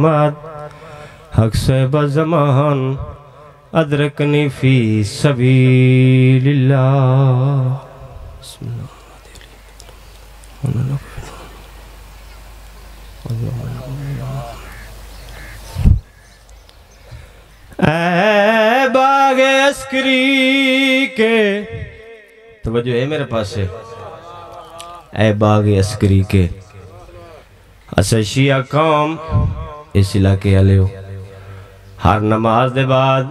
मोहम्मद हक साहिब ज़मान अदरकनी फी सबीलिल्लाह। ऐ बागे अस्करी के, तवज्जो है मेरे पास है। ऐ बागे अस्करी के असा शिया कौम इस इलाके वाले हो, हर नमाज दे बाद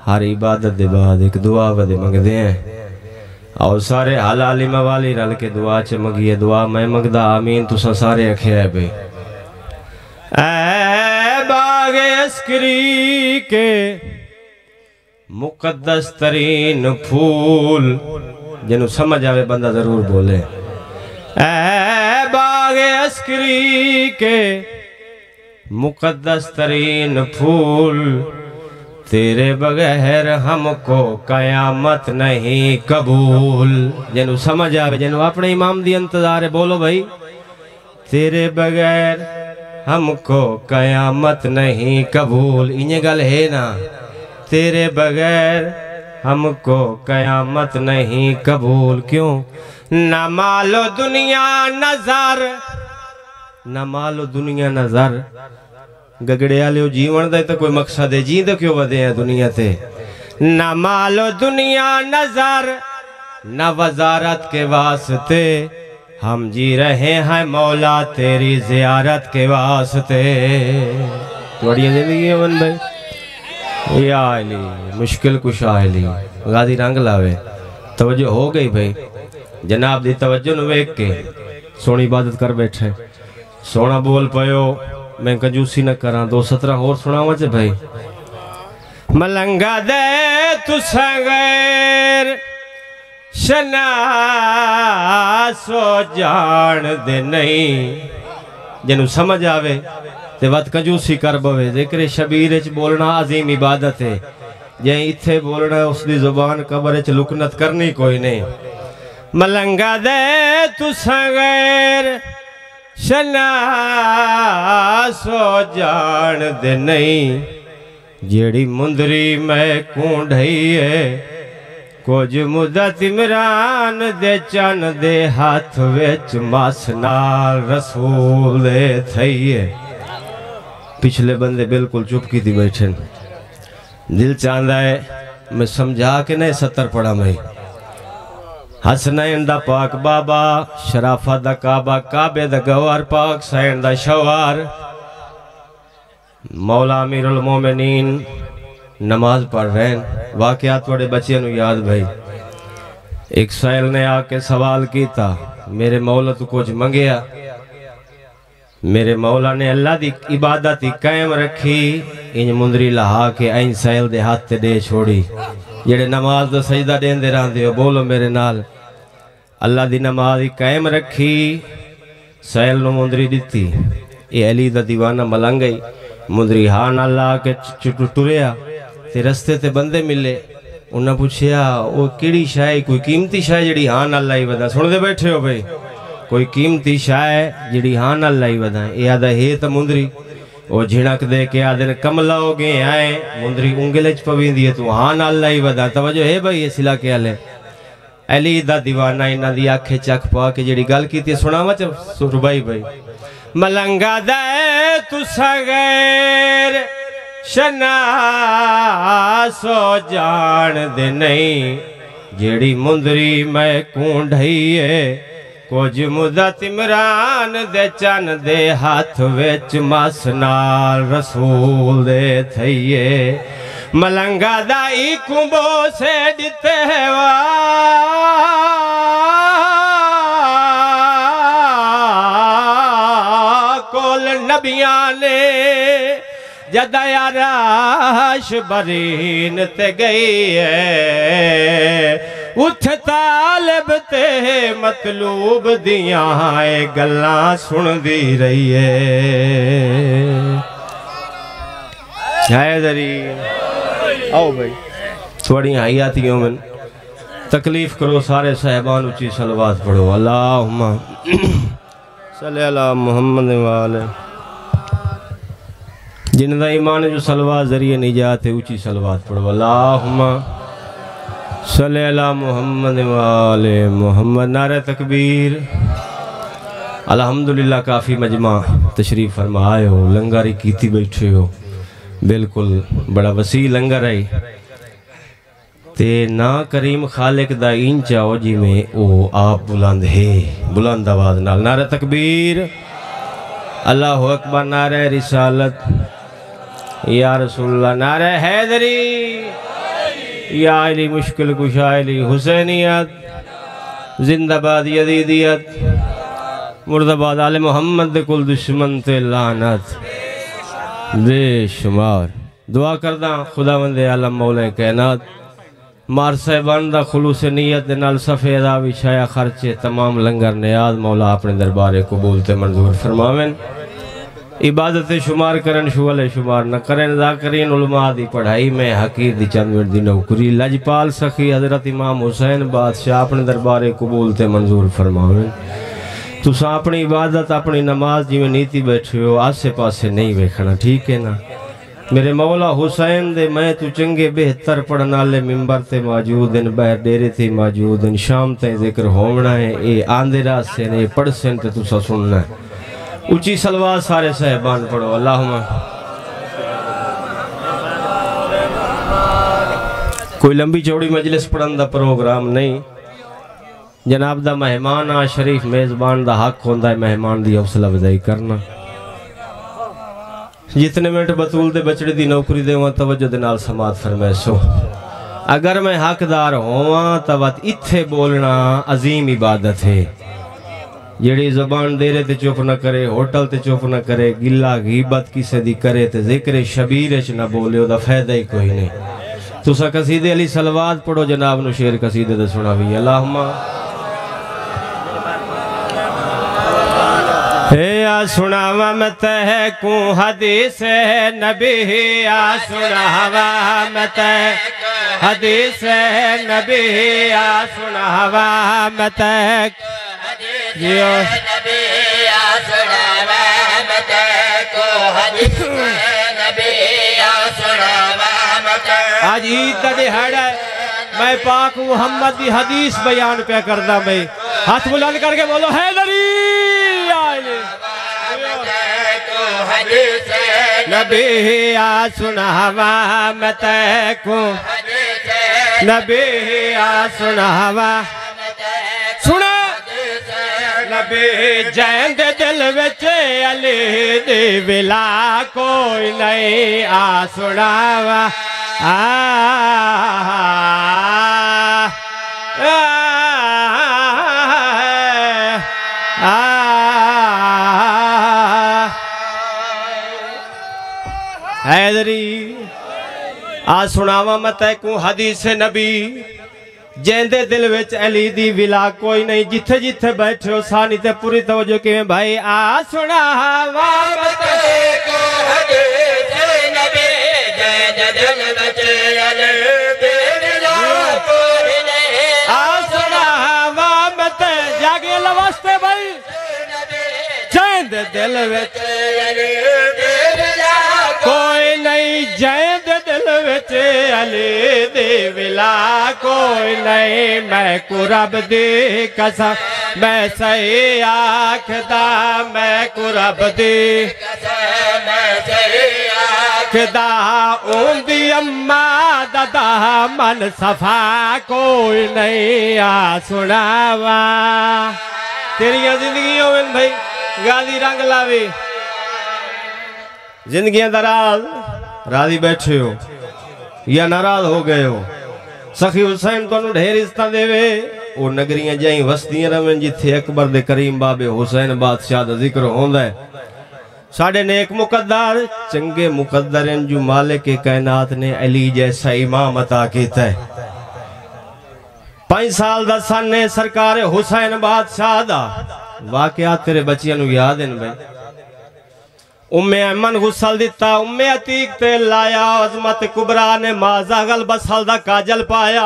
हर इबादत दे बाद एक दुआ वदे मंगदे हैं और सारे हाल आलिमा वाली रल के दुआ च मंगिए। दुआ मैं मंगदा आमीन, तुसा सारे आखे है भाई। ऐ बागे अस्करी के मुकद्दस तरीन फूल, जिन्हों समझ आवे बंदा जरूर बोले। ऐ बागे अस्करी के मुकद्दस तरीन फूल, तेरे बगैर हमको कयामत नहीं कबूल। जिन्हों समझ आवे, जिन्हों अपने इमाम दी इंतजार है, बोलो भाई। तेरे बगैर हमको कयामत नहीं कबूल, इन्हें गल है ना। तेरे बगैर हमको कयामत नहीं कबूल। क्यों? न मालो दुनिया नजर, न मालो दुनिया नजर। गगड़े आले जीवन का तो कोई मकसद है, जी तो क्यों वधे हैं दुनिया ते। न मालो दुनिया नजर न वजारत के वास्ते, हम जी रहे हैं मौला तेरी जियारत के वास्ते। बढ़िया जिंदगी है मन भाई। या अली मुश्किल कुशा अली गादी रंग लावे। तवज्जो हो गई भाई, जनाब दी तवज्जो नु वेख के सोनी इबादत कर बैठे। सोना बोल पयो, मैं कंजूसी न करा। 217 और सुनावा च भाई। मलंगा दे तुसा गैर शना सो जान दे नहीं। जिन्हों समझ आवे ते वत कंजूसी कर बवे। जिक्र शबीर च बोलना अजीम इबादत है, जे इत्थे बोलना उसकी जुबान कबर च लुकनत करनी कोई नहीं। मलंगा दे तुसा गैर शना सो जान दे नहीं, जेड़ी मुंदरी मैं कूंढई है कुछ मुदत इमरान दे चन दे हाथ विच मस नाल रसूल दे थईए। पिछले बंदे बिल्कुल चुप की थी बैठे। दिल चाहता है मैं समझा के नहीं 70 पढ़ा मैं। हसनैन दा पाक बाबा, शराफा दा काबा, काबे दा गवार पाक, सैन दा शवार, मौला अमीरुल मोमिनीन नमाज पढ़ रहे हैं। वाकयात थोड़े बच्चे नु याद भाई। एक साइल ने आके सवाल किया, मेरे मौला तो कुछ मंगया। मेरे मौला ने अल्लाह दी इबादत ही कायम रखी। इंज मुंदरी लहा के ऐन साइल दे हाथ ते दे छोड़ी। जेड़े नमाज दा सजदा देंदे रहंदे हो, बोलो मेरे नाल। अल्लाह दी नमाज ही कायम रखी, साइल नु मुंदरी दिती। ये अली दा दीवाना मलंग गई। मुंदरी हाँ ना ला के टुरिया ते रस्ते ते बंदे मिले। उन्हें पूछया वो किहड़ी शाय, कोई कीमती शाय जिहड़ी हाँ नाल लाई वदा। सुनदे बैठे हो भाई, कोई कीमती शाय जिहड़ी हाँ नाल लाई वदा। ये आदा है तो मुंदरी वो झिणक दे के आदे कमला हो गए आए। मुंदरी उंगल च पवींदी है, तू हाँ नाल लाई वदा। तवज्जो है भाई इस इलाके वाले। अली दा दीवाना इन्हां दी आखे चख पा के जिहड़ी गल कीती सुनावा च सुरबाई भाई। मलंगा दे तुसा गैर शना सो जान दे नहीं, जेड़ी मुंदरी मैं कूंढई है कुछ मुदत इमरान दे चन दे हाथ विच मस नाल रसूल दे थईए। मलंगा दा कुंबो से दिते वा कोल नबिया ने जदया राश बरीन ते गई है। उठ तालब ते मतलूब दियां गल्लां सुनदी रही है। आओ भाई थोड़ी हयातियों में तकलीफ करो। सारे साहिबान ऊंची सलवात पढ़ो। अल्लाहुम्मा सल्ली अला मुहम्मद वाले। जिनका ईमान जो सलवात जरिए निजात है ऊंची सलवात पढ़ो। अल्लाहुम्मा सल्ली अला मुहम्मद वाले मोहम्मद। नारे तकबीर। अल्हम्दुलिल्लाह काफ़ी मजमा तशरीफ़ फरमाए हो, लंगर कीती बैठे हो, बिल्कुल बड़ा वसी लंगर है ते ना करीम खालिक दा इंच आओ जिमें ओ आप बुलंद है, बुलंद आवाज नाल नारे तकबीर। अल्लाहु अकबर। नारे रिसालत या रसूलुल्लाह। नारे हैदरी या अली मुश्किल कुशा अली हुसैनियत जिंदाबाद यजीदियत मुर्दाबाद आले मोहम्मद कुल दुश्मन ते लानत बेशुमार। दुआ करदा खुदावंदे आलम मौला कायनात मार साहिबान दा खुलूस नीयत दे नाल सफ़ेदा विछाया खर्चे तमाम लंगर नियाज मौला अपने दरबारे कबूल ते मंजूर फरमावें। इबादत शुमार करन शुगल शुमार न करें। ज़ाकरीन उलमा दी पढ़ाई में हकीर दी चंद दी नौकरी लजपाल सखी हजरत इमाम हुसैन बादशाह अपने दरबारे कबूल ते मंजूर फरमावें। तुसा अपनी इबादत अपनी नमाज जिमें नीति बैठे हो आसे पासे नहीं वेखना, ठीक है ना। मेरे मौला हुसैन दे मैं तू चंगे बेहतर पढ़ने वाले मिंबर ते मौजूद हैं, बहर डेरे ते मौजूद हैं। शाम तक जिक्र होना है, ये आंदे रास्ते ने पढ़ से तुसा सुनना है। ऊंची सलवात सारे साहिबान पढ़ो। अल्लाहुम्मा। कोई लंबी चौड़ी मजलिस पढ़न का प्रोग्राम नहीं, जनाब दा मेहमान आ शरीफ मेज़बान दा हक होंदा है मेहमान दी हौसला अफजाई करना। जितने मिनट बतूल दे बचड़े दी नौकरी देवां तवज्जो दे नाल समात फरमैसो। अगर मैं हकदार होवां तब इत्थे बोलना अजीम इबादत है। जेड़ी ज़बान डेरे ते चुप न करे, होटल ते चुप न करे, गिला गीबत किसे दी करे ते जिक्र शबीर च न बोले, ओदा फायदा ही कोई नहीं। तुसा कसीदे अली सलवात पढ़ो, जनाब नु शेर कसीदे दे सुनावी। अल्लाहुम्मा हे आ सुनावा मैं तहकू हदीस नबी, आ सुनावा मैं तहकू हदीस नबी, आ सुनावा मैं तहकू नबी, आ सुनावा मैं तहकू हदीस नबी, आ सुनावा मैं तहकू। आज ईद दा दिहाड़ा मैं पाक मुहम्मद की हदीस बयान पे करदा। मैं हाथ बुलंद करके बोलो हैदरी नबी, आ सुनावा मैं तैको नबी, आ सुनावा सुना नबी। जैन दे दिल विच अली दी विला कोई नहीं, आ सुनावा हैदरी। आ सुनावा मैं तैकू हदीस नबी, जेंदे दिल विच अली दी विला कोई नहीं। जिथे जिथे बैठे हो सानी ते पूरी तवज्जो किवें भाई। आ सुनावा मैं तैकू हदीस नबी, जेंदे दिल विच अली दी विला कोई नहीं। आ सुनावा मैं ते जागे लवास्ते भाई, जेंदे दिल विच अली दी विला कोई नहीं, जैद दिल विच अली दी विला कोई नहीं। मैं कुरब दी कसम मैं सही आखदा, मैं कुरब दी कसम मैं सही आखदा। उंदी अम्मा ददा मन सफा कोई नहीं, आ सुनावा। तेरिया जिंदगियों में भाई गाली रंग लावे, जिंदगियां दराज राजी बैठे हो या नाराज हो गए हो। सखी हुसैन तो ढेर इज्जत देवे, वो नगरियां जाई वस्तियां रवें जिथे अकबर दे करीम बाबे हुसैन बादशाह दा जिक्र होंदा है। साढ़े नेक मुकद्दर चंगे मुकद्दर जो मालिक के कायनात ने अली जैसा इमाम अता कीता है। 5 साल दा सन है सरकार हुसैन बादशाह दा। वाकया तेरे बच्चियां नु याद है भाई। उम्मे अमन गुसल दिता, उम्मे अतीक ते लाया, अजमत कुबरा ने माजागल बसल दा काजल पाया।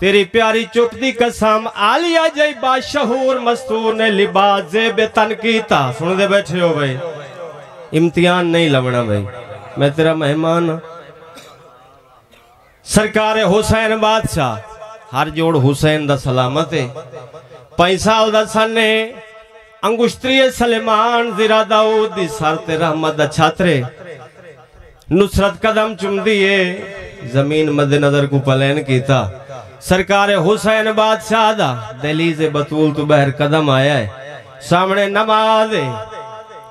तेरी प्यारी चुप दी कसम आलिया जई बाशहूर मस्तूर ने लिबास जेब तन कीता। सुन दे बैठे हो भाई। इम्तिहान नहीं लवना भाई, मैं तेरा मेहमान हाँ। सरकार हुसैन बादशाह हर जोड़ हुसैन दा सलामत है। 5 साल दा सने अंगुश्त्री सलेमान जिरा दाऊद दी सर ते रहमत दा छात्रे नुसरत कदम चुमदी है जमीन मद्दे नजर को पलैन कीता। सरकार हुसैन बादशाह दा दहलीज बतूल तो बहर कदम आया है। सामने नमाज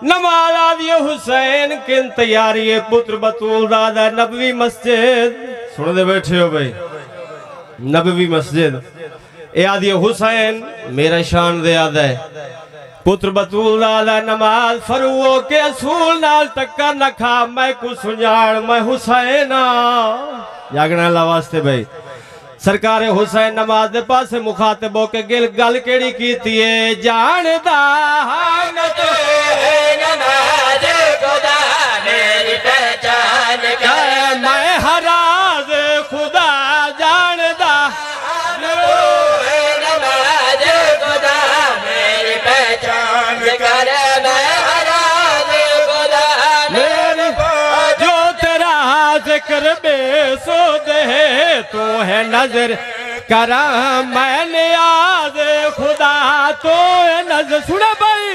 नमाज आदि हुसैन किन तैयारी है पुत्र बतूल दादा नबवी मस्जिद सुन दे बैठे हो भाई। नबवी मस्जिद ए आदि हुसैन मेरा शान दे आदा है पुत्र बतूल दादा नमाज फरूओ के असूल नाल टक्कर न खा मैं कुछ सुजान मैं हुसैन जागना ला वास्ते भाई। सरकार हुसैन नमाज दे पासे मुखातिब होके गिल गल केड़ी कीती है जानदा न तो नमाज खुदा मेरी पहचान कर मैं हराज खुदा जानदा नमाज खुदा मेरी पहचान कर मैं हराज खुदा मेरी जो तेरा जिक्र बेसो दे तू है नजर करा मैं नियाज खुदा तो है नजर सुना भाई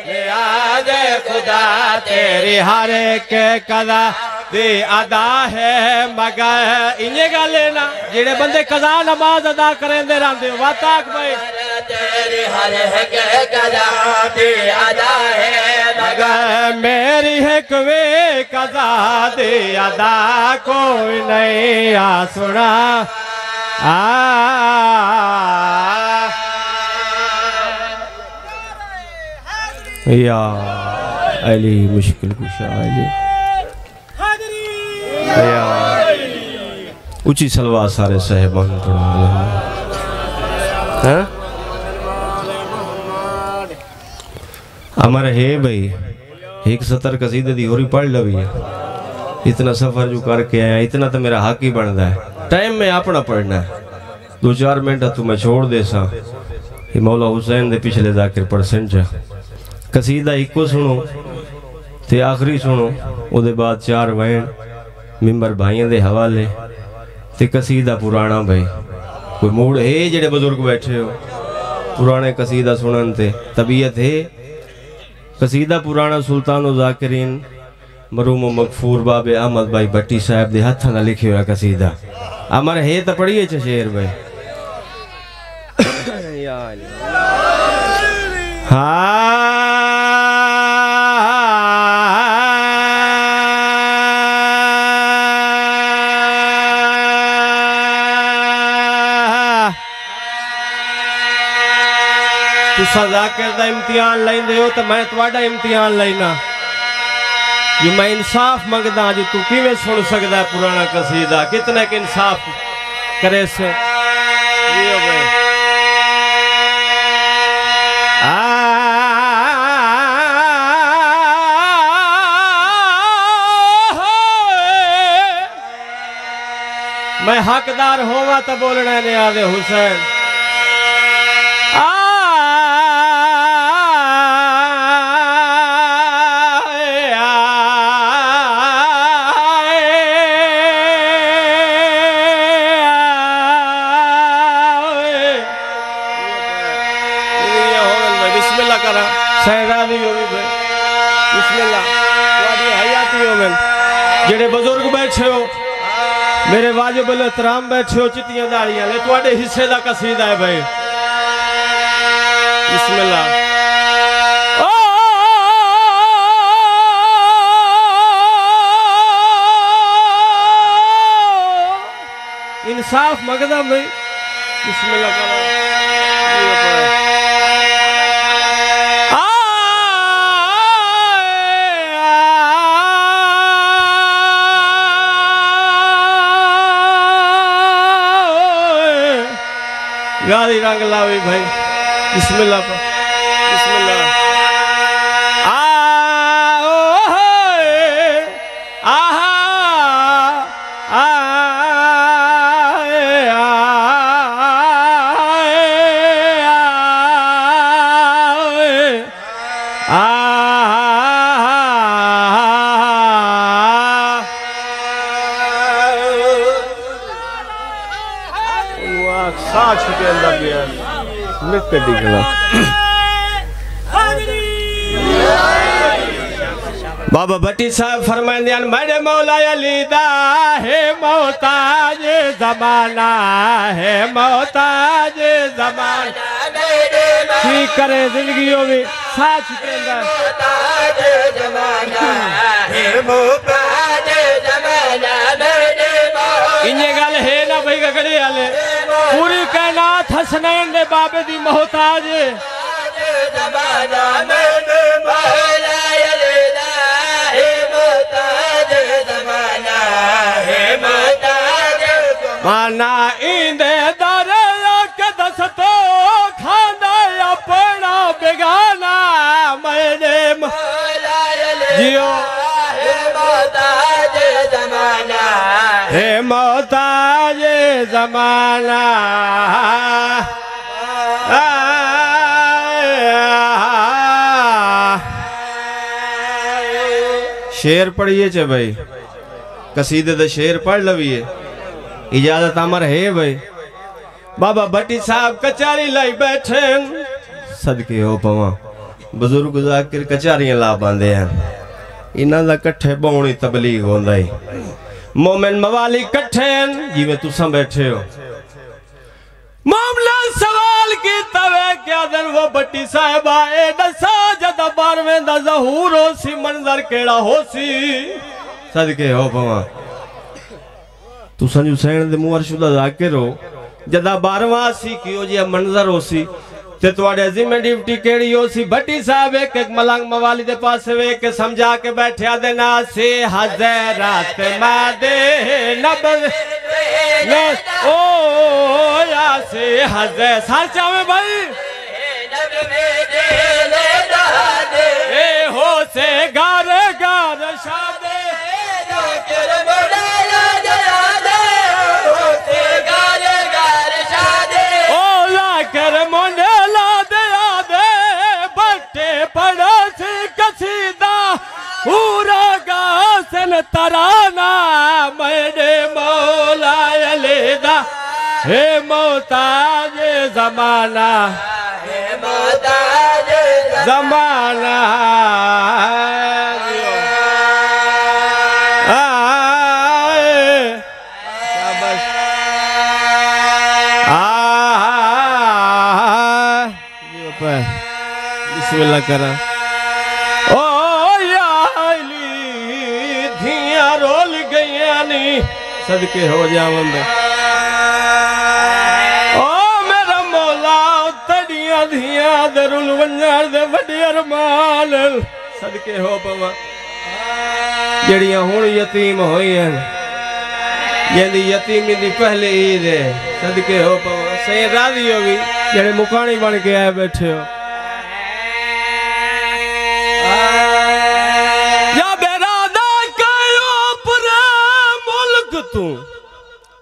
नियाज खुदा तेरी हर एक कदा दे अदा है मगर इन्हें गल ना जेड़े बंदे कदा नमाज अदा करेंदे रहंदे वाताक भाई तेरी हर एक कदा दे अदा है मगर मेरी एक वे कदा दे अदा कोई नहीं आ सुना या अली मुश्किल कुशा अली ऊंची सलवा सारे साहेबान हमारे है भाई एक 70 कसीदे दी होरी पढ़ लवी है। इतना सफर जो करके आया इतना तो मेरा हक ही बनता है। टाइम में अपना पढ़ना है 2-4 मिनट तू मैं छोड़ दे सा मौला हुसैन दे पिछले जाकर परसेंट कसीदा इको सुनो ते आखिरी सुनो उदे बाद 4 वैन मिंबर भाइयों दे हवाले ते कसीदा पुराना भाई कोई मूड है जेड़े बुजुर्ग बैठे हो पुराने कसीदा सुनन ते तबीयत है। कसीदा पुराना सुल्तान ज़ाकिरीन मरूम मगफूर बाबे अहमद भाई भट्टी साहब दे हाथ ना लिखे हुआ कसीदा अमर है तो पढ़िए शेर भाई। तुसा ज़ाकिर दा इम्तिहान लेंदे हो तो मैं तुम्हारा इम्तिहान लेना जो मैं इंसाफ मंगदा जो तू किवें सुन सकदा है पुराना कसीदा कितने के इंसाफ करे से मैं हकदार होवा तो बोलना ने आदे हुसैन जेड़े बुजुर्ग बैठे हो मेरे वाजिब अल एहतराम बैठे हो चिट्टियां दाड़ियां ले तुम्हारे हिस्से का कसीदा है भाई बिस्मिल्लाह। इंसाफ मंगदा भाई बिस्मिल्लाह करो गाली रंग लावी भाई बिस्मिल्लाह बिस्मिल्लाह साथ छुटे अंदर गया मिट के दिखला बाबा भट्टी साहब फरमाइंदे मेरे मौला अली दा है मोहताज जमाना है मोहताज जमाना की करे जिंदगियों में साथ छुटे मोहताज जमाना है मोहताज जमाना इन्हें गल है ना भाई गगड़े वाले पूरी कायनात हसनैन दे बाबे दी मोहताज जमाना मेरे मौला अली दा है मोहताज जमाना है मोहताज माना इंदे दरे के दस तो खाना अपना बेगाना मेरे मौला अली जियो है मोहताज जमाना हे मोहताज जमाना शेर पढ़िए चे भाई कसीदे दा शेर पढ़ लविए इजाजत अमर है भाई बाबा भट्टी साहब कचारी लाई बैठे सदके हो पवा बुजुर्ग जाकिर कचारियां ला बांधे हैं इन्हां दा कट्ठे बहुनी तबलीग होंदा है मोमिन मवाली कट्ठे जिवें तुसां बैठे हो मामला सवाल की तवे क्या दिन वो भट्टी साहिबा ए दसा जद 12वें दा ज़हूर होसी मंजर केड़ा होसी सदके हो पवा तुसां जो सैन दे मुंह अर्शुदा जाकिर हो जदा 12वां सी कियो जे मंजर होसी ते तुहाडे जिम्मे ड्यूटी केड़ी होसी भट्टी साहब एक एक मलंग मवाली दे पास वे के समझा के बैठया दे ना से हज़रात मादे नब ओ या से हज़े सर चावे भाई ए हो से गार गार शादे कर मोने ला दे बट्टे पड़ोस कसीदा पूरा गासन तराना मेरे मौला अली दा हे मोहताज जमाना है मोहताज जमाना बिस्मिल्लाह करा ओ याली धिया रोल गईया नी सदके हो जावंद ओ मेरा मौला तड़िया धिया दरुल वंजार दे वड्डे अरमान सदके हो पवा जड़ियां हुण यतीम होई हैं जेंदी यतीमी दी पहले ईद है सदके हो पवा सही राजी होगी जेड़े मुकानी बन के आए बैठे हो या बेरादा कहीं ओपरे मुल्क तू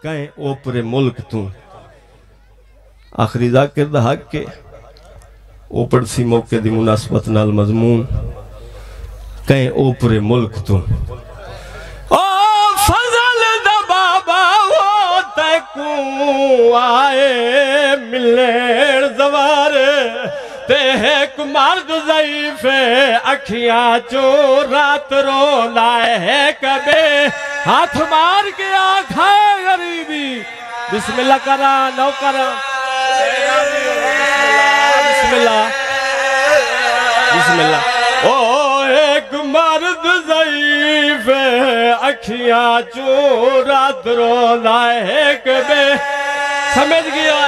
कहीं ओपरे मुल्क तू आखिरी जाकिर दा हक के ओपड़ सी मौके दी मुनासबत नाल मजमून कहीं ओपरे मुल्क तू ओ फजल दा बाबा वो तकू आए मिलेर जवारे ते एक मर्द ज़ईफ़े अखियां चो रात रोंदा है कबे हाथ मार के आखा गरीबी बिस्मिल्लाह करा नौ करा बिस्मिल्लाह बिस्मिल्लाह ओ एक मर्द ज़ईफ़े अखियां चो रात रोंदा है कबे समझ गया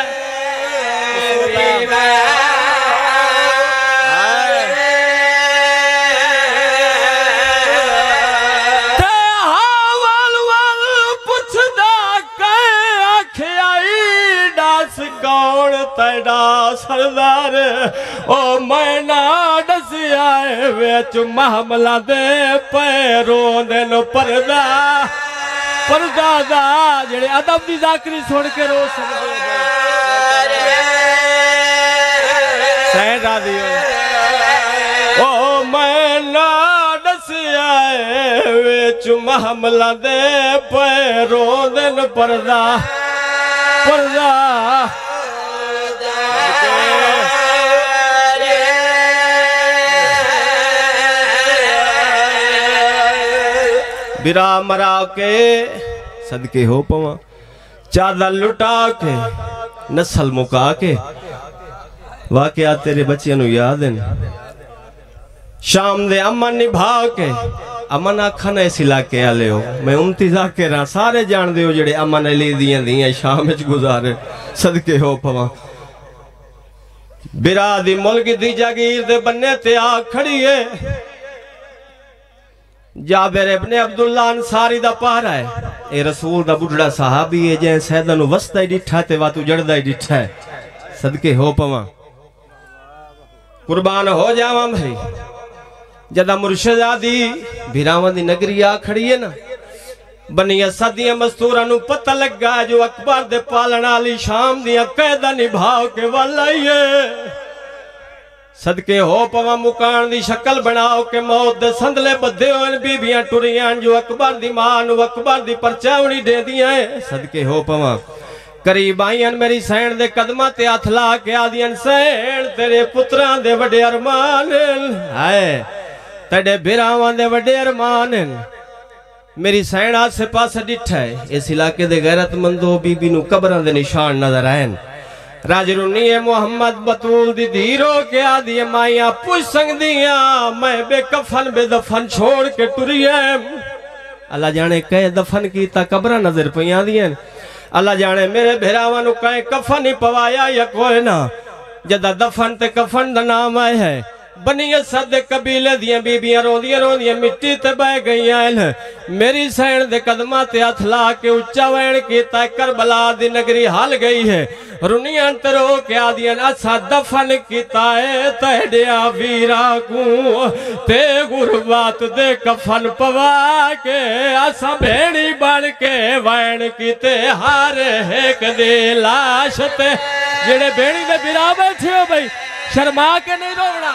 तड़ा सरदार ओ मैना दसिया विच महमला दे पैरों दे नो पर्दा पर्दा दा जेड़े अदब दी जाकरी सुन के रो सकदे सहरा दियो ओ मैना दसिया विच महमला दे पैरों दे नो पर्दा पर्दा बिरा मरा के सदके हो पवा, चादर लुटा के नस्ल मुका के, वाकया तेरे बच्चियां नू याद है। शाम दे अमन निभा के, अमन आखन इस इलाके आले हो, मैं उमती जाकिर हां, सारे जान दे हो जेड़े अमन अली दियां दियां शाम विच गुजारे, सदके हो पवा। बिरा दी मुल्क दी जागीर दे बन्ने ते आ खड़ी है, जाबिर इब्ने अब्दुल्ला अंसारी दा पहरा है। ए रसूल दा बुढ़ड़ा सहाबी है, जे सैदा नु वसदा ही डिठा ते वा तू जड़दा ही डिठा है, सदके हो पवा। कुर्बान हो जावा भाई, जदा मुर्शिदा दी बिरावां दी नगरी आ खड़ी है ना, बनिया सदियां मस्तूरा नु पता लगा जो अकबर दे पालण वाली शाम दियां कैदा निभाव के वल आई है। सदके हो पवा मुकान दी शक्ल बनाओ के मौत दे संदले बद्धे होन, बीबियां टुरियां जो अकबर दी मां नु अकबर दी परचावनी दे दियां है, सदके हो पवा। करीब आईयन मेरी सैन दे कदमां ते हथ ला के आदियन, सैन तेरे पुत्रां दे वड्डे अरमान है, तेरे बिरावां दे वड्डे अरमान। मेरी सैन आसे पासे डिठा है, इस इलाके दे गैरतमंदो बीबी नु कब्रां दे निशान नजर आए। राजरुनी मोहम्मद बतूल दी धीरो के आदि माइया पुछ संगदियां, मैं बेकफन बेदफन छोड़ के टुरी है। अल्लाह जाने कह दफन कीता कब्रां नजर पईयां दियां, अल्लाह जाने मेरे भेरावां नु कह कफन ही पवाया या कोई ना, जदा दफन ते कफन दा नाम आया है। बनिया सद कबीले दियां बीबियां रोंदियां रोंदियां मिट्टी ते बह गईयां, मेरी सैन दे कदमां ते हथ ला के उच्चा वैन कीता, करबला दी नगरी हल गई है। रुनियां ते रो के आदियां, असा दफन कीता है तेडिया वीरा को, ते गुरबात दे कफन पवा के, असा भेड़ी बन के वैन कीते हर एक दी लाश ते। जेड़े भेड़ी दे बिरा बैठे हो भाई, शर्मा के नहीं रोना।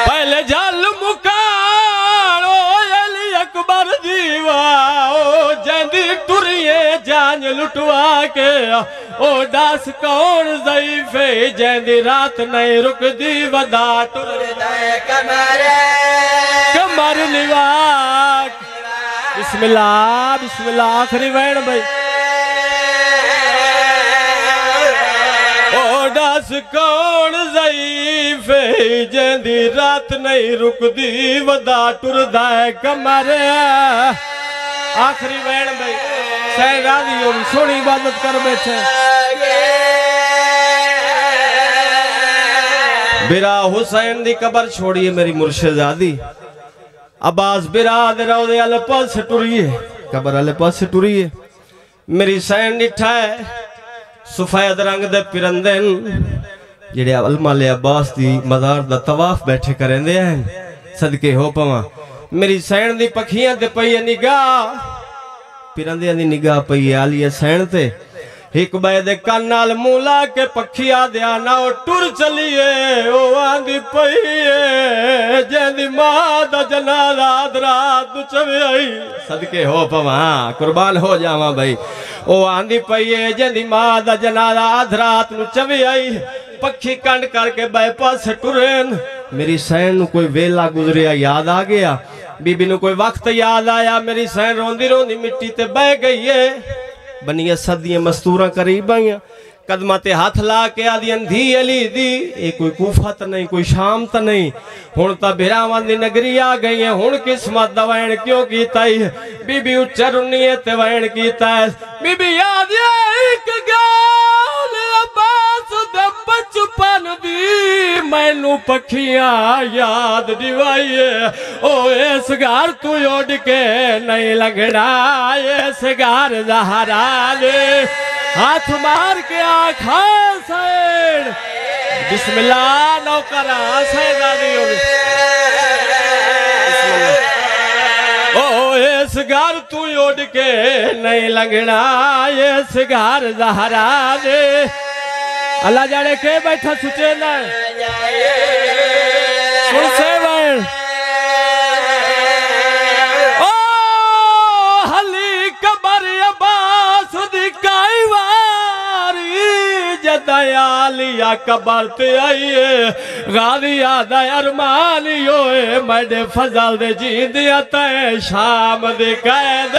पहले जल मुकानो अली अकबर दीवा, ओ जंदी टुरिए जान लुटवा के, ओ दास कौन ज़ईफ़े जंदी रात नहीं रुकदी, वदा टुरदा कमर निवाक। बिस्मिल्लाह बिस्मिल्लाह आखिरी वैन भाई। दास कौन ज़ईफ़े जंदी रात नहीं रुकदी, वदा टुरदा है कमर। आखिरी वैन भाई, सैन राजी हो सोनी इबादत कर बैठे। बिरा हुसैन दी कबर छोड़िए मेरी मुर्शिदादी, अब्बास बिरा दे रोज़े आले पास टुरिए, कबर आले पास टुरिए। मेरी सैन डिठा है सफेद रंग दे पिरंदे जेड़े अलमाले अब्बास दी मज़ार दा तवाफ बैठे करेंदे हैं, सदके हो पवा। मेरी सैन दी पखियां ते पई निगाह, पिरंदियां दी निगाह पई आलिया सैन ते, एक बे दे कान नाल मुंह ला के पखिया दिया ना ओ टुर चलिए, ओ आंदी पई जेंदी मां दा जनाजा रात नु चवे आई, सदके हो पवा कुर्बान हो जावा भाई। ओ आंदी पई जेंदी मां दा जनाजा रात नु चवे आई, पक्षी कंड करके बाईपास टुरेन। मेरी सैन नु कोई वेला गुजरिया याद आ गया, बीबी नु कोई वक्त याद आया, मेरी सैन रोंदी रोंदी मिट्टी ते बह गई है। बनिया सदियां मस्तूरा करीब आईया, कदमा ते हाथ ला के आदियन धी अली दी, ये कोई कूफा तो नहीं कोई शाम तो नहीं, हुण तां बिरावां दी नगरी आ गई है। हुण किस्मत दा वैन क्यों कीता है, बीबी उच्चा रुनिए ते वैन कीता है। बीबी याद एक गल अब्बास दे बचपन दी, मैनू पखियां याद दिवाइए, ओ इस घर तू उड़ के नहीं लगना, इस घर ज़हरा ने हाथ मार के आखा सैन बिस्मिल्लाह नौकरा सैदादी ओ इस घर तू उड़ के नहीं लगना, इस घर ज़हरा ने। अल्लाह जाने के बैठा सुचे ना सुन से वैन ओ हली कबर अब्बास दी काई वारी, जद दयालिया कबर ते आइए गालिया दा अरमान योए मेरे फजल दे जींदिया तै शाम दे कैद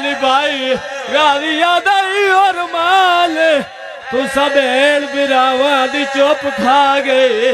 निभाई गालिया दा अरमान तू सब बिरावा दी चुप खा गए